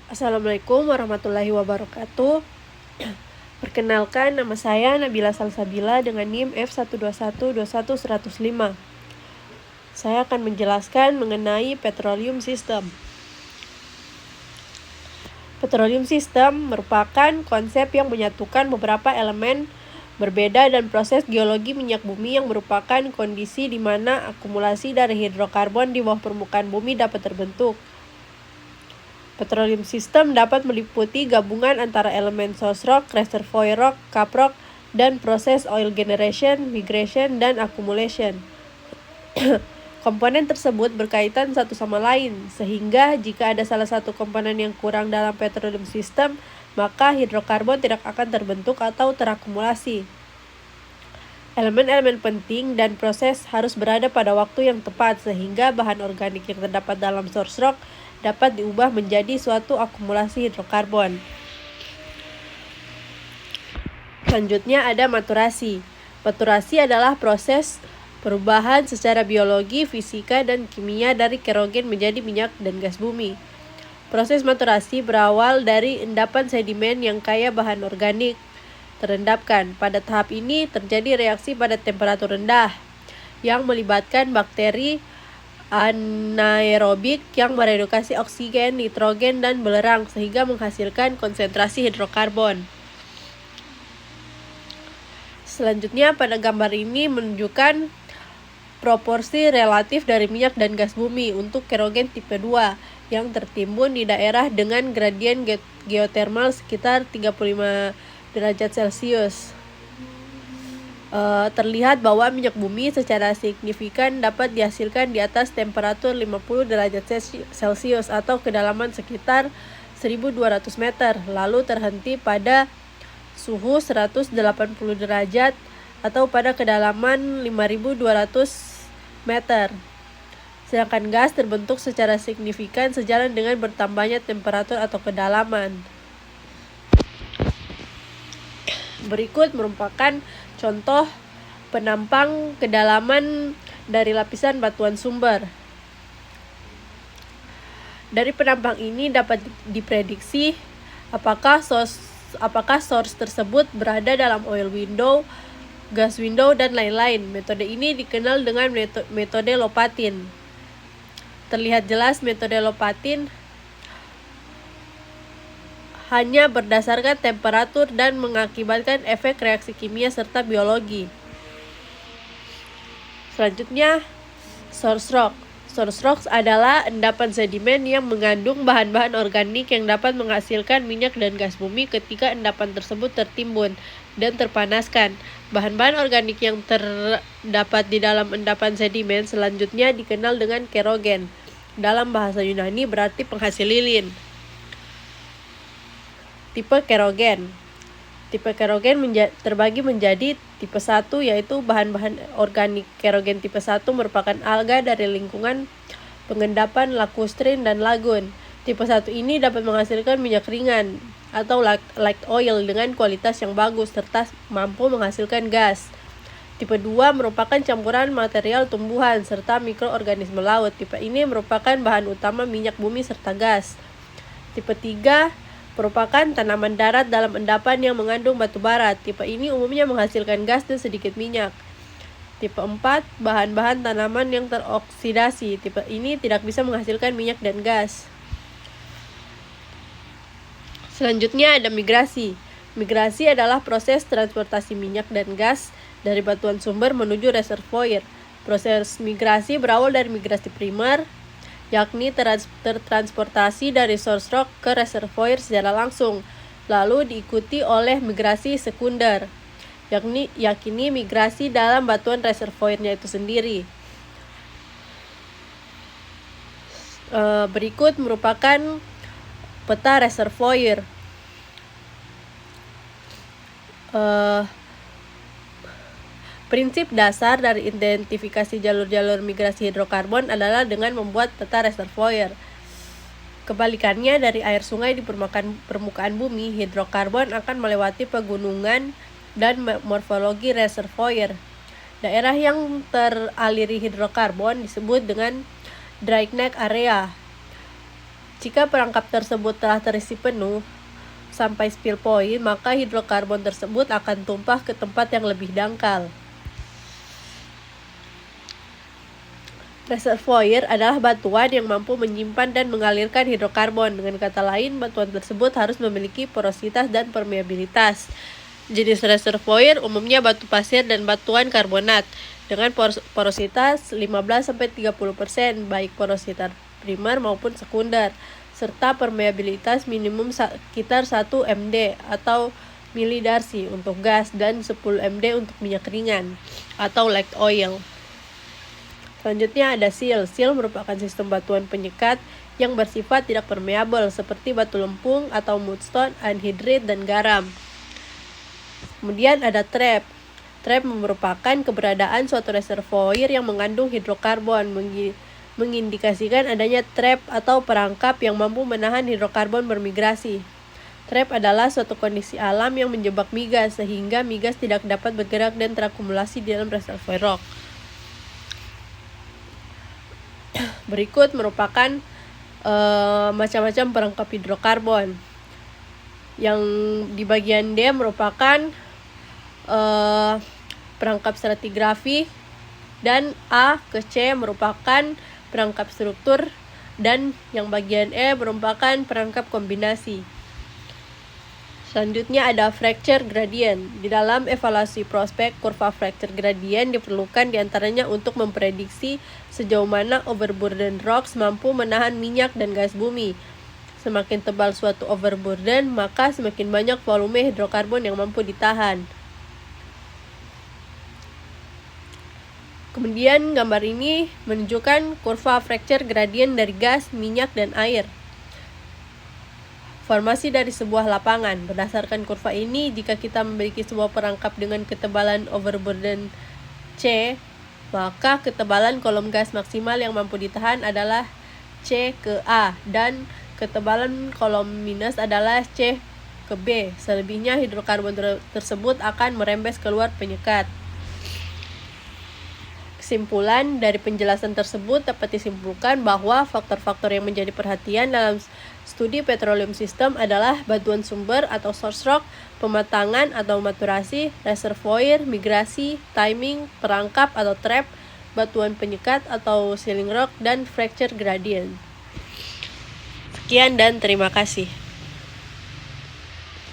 Assalamualaikum warahmatullahi wabarakatuh. Perkenalkan, nama saya Nabila Salsabila dengan NIM F121210105. Saya akan menjelaskan mengenai petroleum system. Petroleum system merupakan konsep yang menyatukan beberapa elemen berbeda dan proses geologi minyak bumi yang merupakan kondisi di mana akumulasi dari hidrokarbon di bawah permukaan bumi dapat terbentuk. Petroleum system dapat meliputi gabungan antara elemen source rock, reservoir rock, cap rock, dan proses oil generation, migration, dan accumulation. Komponen tersebut berkaitan satu sama lain, sehingga jika ada salah satu komponen yang kurang dalam petroleum system, maka hidrokarbon tidak akan terbentuk atau terakumulasi. Elemen-elemen penting dan proses harus berada pada waktu yang tepat, sehingga bahan organik yang terdapat dalam source rock dapat diubah menjadi suatu akumulasi hidrokarbon. Selanjutnya ada maturasi. Maturasi adalah proses perubahan secara biologi, fisika, dan kimia dari kerogen menjadi minyak dan gas bumi. Proses maturasi berawal dari endapan sedimen yang kaya bahan organik terendapkan. Pada tahap ini terjadi reaksi pada temperatur rendah yang melibatkan bakteri anaerobik yang meredukasi oksigen, nitrogen, dan belerang sehingga menghasilkan konsentrasi hidrokarbon. Selanjutnya pada gambar ini menunjukkan proporsi relatif dari minyak dan gas bumi untuk kerogen tipe 2 yang tertimbun di daerah dengan gradien geotermal sekitar 35 derajat Celcius. Terlihat bahwa minyak bumi secara signifikan dapat dihasilkan di atas temperatur 50 derajat Celcius atau kedalaman sekitar 1200 meter, lalu terhenti pada suhu 180 derajat atau pada kedalaman 5200 meter. Sedangkan gas terbentuk secara signifikan sejalan dengan bertambahnya temperatur atau kedalaman. Berikut merupakan contoh penampang kedalaman dari lapisan batuan sumber. Dari penampang ini dapat diprediksi apakah source tersebut berada dalam oil window, gas window, dan lain-lain. Metode ini dikenal dengan metode Lopatin. Terlihat jelas metode Lopatin hanya berdasarkan temperatur dan mengakibatkan efek reaksi kimia serta biologi. Selanjutnya, source rock. Source rock adalah endapan sedimen yang mengandung bahan-bahan organik yang dapat menghasilkan minyak dan gas bumi ketika endapan tersebut tertimbun dan terpanaskan. Bahan-bahan organik yang terdapat di dalam endapan sedimen selanjutnya dikenal dengan kerogen. Dalam bahasa Yunani berarti penghasil lilin. Tipe kerogen. Tipe kerogen terbagi menjadi tipe 1, yaitu bahan-bahan organik kerogen tipe 1 merupakan alga dari lingkungan pengendapan lakustrin dan lagun. Tipe 1 ini dapat menghasilkan minyak ringan atau light oil dengan kualitas yang bagus serta mampu menghasilkan gas. Tipe 2 merupakan campuran material tumbuhan serta mikroorganisme laut. Tipe ini merupakan bahan utama minyak bumi serta gas. Tipe 3 merupakan tanaman darat dalam endapan yang mengandung batu bara. Tipe ini umumnya menghasilkan gas dan sedikit minyak. Tipe 4, bahan-bahan tanaman yang teroksidasi. Tipe ini tidak bisa menghasilkan minyak dan gas. Selanjutnya ada migrasi. Migrasi adalah proses transportasi minyak dan gas dari batuan sumber menuju reservoir. Proses migrasi berawal dari migrasi primer, yakni tertransportasi dari source rock ke reservoir secara langsung, lalu diikuti oleh migrasi sekunder, yakni migrasi dalam batuan reservoirnya itu sendiri. Berikut merupakan peta reservoir. Prinsip dasar dari identifikasi jalur-jalur migrasi hidrokarbon adalah dengan membuat peta reservoir. Kebalikannya, dari air sungai di permukaan bumi, hidrokarbon akan melewati pegunungan dan morfologi reservoir. Daerah yang teraliri hidrokarbon disebut dengan dry neck area. Jika perangkap tersebut telah terisi penuh sampai spill point, maka hidrokarbon tersebut akan tumpah ke tempat yang lebih dangkal. Reservoir adalah batuan yang mampu menyimpan dan mengalirkan hidrokarbon. Dengan kata lain, batuan tersebut harus memiliki porositas dan permeabilitas. Jenis reservoir umumnya batu pasir dan batuan karbonat dengan porositas 15-30%, baik porositas primer maupun sekunder, serta permeabilitas minimum sekitar 1 md atau milidarsi untuk gas dan 10 md untuk minyak ringan atau light oil. Selanjutnya ada seal. Seal merupakan sistem batuan penyekat yang bersifat tidak permeabel seperti batu lempung atau mudstone, anhidrit, dan garam. Kemudian ada trap. Trap merupakan keberadaan suatu reservoir yang mengandung hidrokarbon, mengindikasikan adanya trap atau perangkap yang mampu menahan hidrokarbon bermigrasi. Trap adalah suatu kondisi alam yang menjebak migas sehingga migas tidak dapat bergerak dan terakumulasi di dalam reservoir rock. Berikut merupakan macam-macam perangkap hidrokarbon. Yang di bagian D merupakan perangkap stratigrafi, dan A ke C merupakan perangkap struktur, dan yang bagian E merupakan perangkap kombinasi. Selanjutnya ada fracture gradient. Di dalam evaluasi prospek, kurva fracture gradient diperlukan diantaranya untuk memprediksi sejauh mana overburden rocks mampu menahan minyak dan gas bumi. Semakin tebal suatu overburden, maka semakin banyak volume hidrokarbon yang mampu ditahan. Kemudian gambar ini menunjukkan kurva fracture gradient dari gas, minyak, dan air. Formasi dari sebuah lapangan. Berdasarkan kurva ini, jika kita memiliki sebuah perangkap dengan ketebalan overburden C, maka ketebalan kolom gas maksimal yang mampu ditahan adalah C ke A, dan ketebalan kolom minus adalah C ke B. Selebihnya hidrokarbon tersebut akan merembes keluar penyekat. Kesimpulan dari penjelasan tersebut dapat disimpulkan bahwa faktor-faktor yang menjadi perhatian dalam studi petroleum system adalah batuan sumber atau source rock, pematangan atau maturasi, reservoir, migrasi, timing, perangkap atau trap, batuan penyekat atau sealing rock, dan fracture gradient. Sekian dan terima kasih.